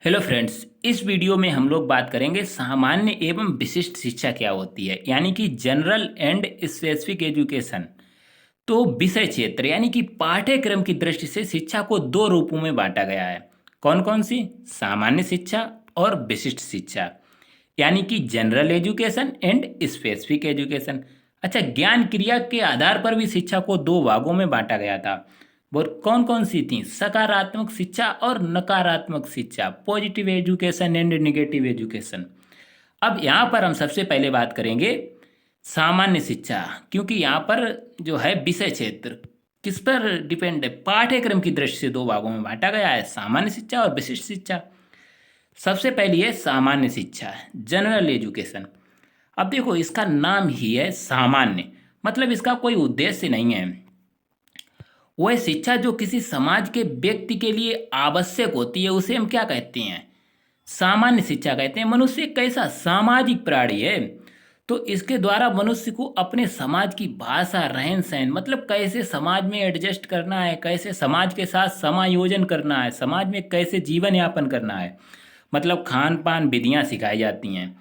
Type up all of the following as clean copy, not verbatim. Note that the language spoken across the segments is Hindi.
हेलो फ्रेंड्स, इस वीडियो में हम लोग बात करेंगे सामान्य एवं विशिष्ट शिक्षा क्या होती है, यानी कि जनरल एंड स्पेसिफिक एजुकेशन। तो विषय क्षेत्र यानी कि पाठ्यक्रम की दृष्टि से शिक्षा को दो रूपों में बांटा गया है। कौन कौन सी? सामान्य शिक्षा और विशिष्ट शिक्षा, यानी कि general education and specific education. अच्छा, ज्ञान क्रिया के आधार पर भी शिक्षा को दो भागों में बांटा गया था। वो कौन कौन सी थी? सकारात्मक शिक्षा और नकारात्मक शिक्षा, positive education and negative education. अब यहाँ पर हम सबसे पहले बात करेंगे सामान्य शिक्षा, क्योंकि यहाँ पर जो है विषय क्षेत्र किस पर डिपेंड है? पाठ्यक्रम की दृष्टि से दो भागों में बांटा गया है, सामान्य शिक्षा और विशिष्ट शिक्षा। सबसे पहली है सामान्य शिक्षा, जनरल एजुकेशन। अब देखो, इसका नाम ही है सामान्य, मतलब इसका कोई उद्देश्य नहीं है। वह शिक्षा जो किसी समाज के व्यक्ति के लिए आवश्यक होती है उसे हम क्या कहते हैं? सामान्य शिक्षा कहते हैं। मनुष्य एक कैसा सामाजिक प्राणी है, तो इसके द्वारा मनुष्य को अपने समाज की भाषा, रहन सहन, मतलब कैसे समाज में एडजस्ट करना है, कैसे समाज के साथ समायोजन करना है, समाज में कैसे जीवन यापन करना है, मतलब खान पान विधियाँ सिखाई जाती हैं,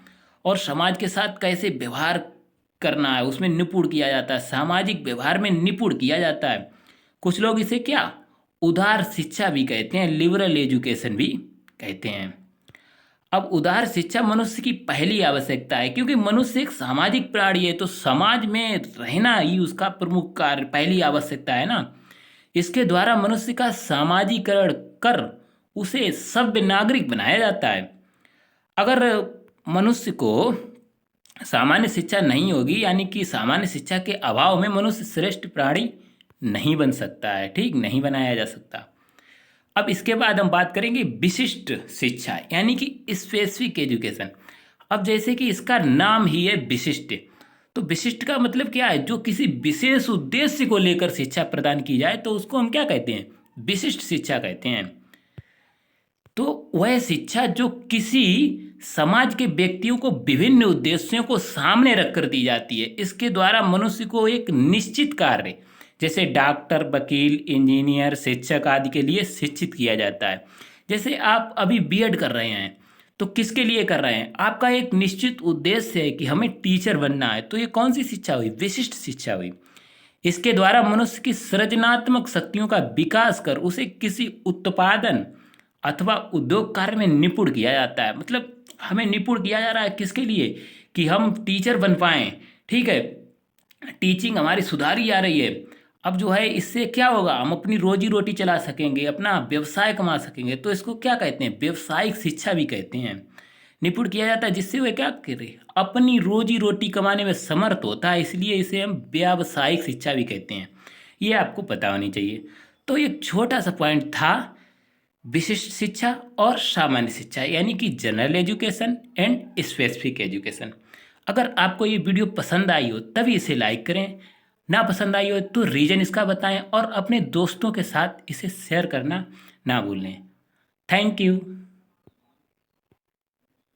और समाज के साथ कैसे व्यवहार करना है उसमें निपुण किया जाता है, सामाजिक व्यवहार में निपुण किया जाता है। कुछ लोग इसे क्या उदार शिक्षा भी कहते हैं, लिबरल एजुकेशन भी कहते हैं। अब उदार शिक्षा मनुष्य की पहली आवश्यकता है, क्योंकि मनुष्य एक सामाजिक प्राणी है, तो समाज में रहना ही उसका प्रमुख कार्य, पहली आवश्यकता है ना। इसके द्वारा मनुष्य का सामाजिकरण कर उसे सभ्य नागरिक बनाया जाता है। अगर मनुष्य को सामान्य शिक्षा नहीं होगी, यानी कि सामान्य शिक्षा के अभाव में मनुष्य श्रेष्ठ प्राणी नहीं बन सकता है, ठीक नहीं बनाया जा सकता। अब इसके बाद हम बात करेंगे विशिष्ट शिक्षा, यानी कि स्पेसिफिक एजुकेशन। अब जैसे कि इसका नाम ही है विशिष्ट, तो विशिष्ट का मतलब क्या है? जो किसी विशेष उद्देश्य को लेकर शिक्षा प्रदान की जाए तो उसको हम क्या कहते हैं? विशिष्ट शिक्षा कहते हैं। तो वह शिक्षा जो किसी समाज के व्यक्तियों को विभिन्न उद्देश्यों को सामने रखकर दी जाती है, इसके द्वारा मनुष्य को एक निश्चित कार्य, जैसे डॉक्टर, वकील, इंजीनियर, शिक्षक आदि के लिए शिक्षित किया जाता है। जैसे आप अभी बीएड कर रहे हैं, तो किसके लिए कर रहे हैं? आपका एक निश्चित उद्देश्य है कि हमें टीचर बनना है, तो ये कौन सी शिक्षा हुई? विशिष्ट शिक्षा हुई। इसके द्वारा मनुष्य की सृजनात्मक शक्तियों का विकास कर उसे किसी उत्पादन अथवा उद्योग कार्य में निपुण किया जाता है। मतलब हमें निपुण किया जा रहा है किसके लिए? कि हम टीचर बन पाएं। ठीक है, टीचिंग हमारी सुधारी जा रही है। अब जो है इससे क्या होगा? हम अपनी रोजी रोटी चला सकेंगे, अपना व्यवसाय कमा सकेंगे, तो इसको क्या कहते हैं? व्यवसायिक शिक्षा भी कहते हैं। निपुण किया जाता है जिससे वह क्या करे? अपनी रोजी रोटी कमाने में समर्थ होता है, इसलिए इसे हम व्यावसायिक शिक्षा भी कहते हैं। ये आपको पता होनी चाहिए। तो एक छोटा सा पॉइंट था विशिष्ट शिक्षा और सामान्य शिक्षा, यानी कि general education and specific education. अगर आपको ये वीडियो पसंद आई हो तभी इसे लाइक करें, ना पसंद आई हो तो रीज़न इसका बताएं, और अपने दोस्तों के साथ इसे शेयर करना ना भूलें। Thank you.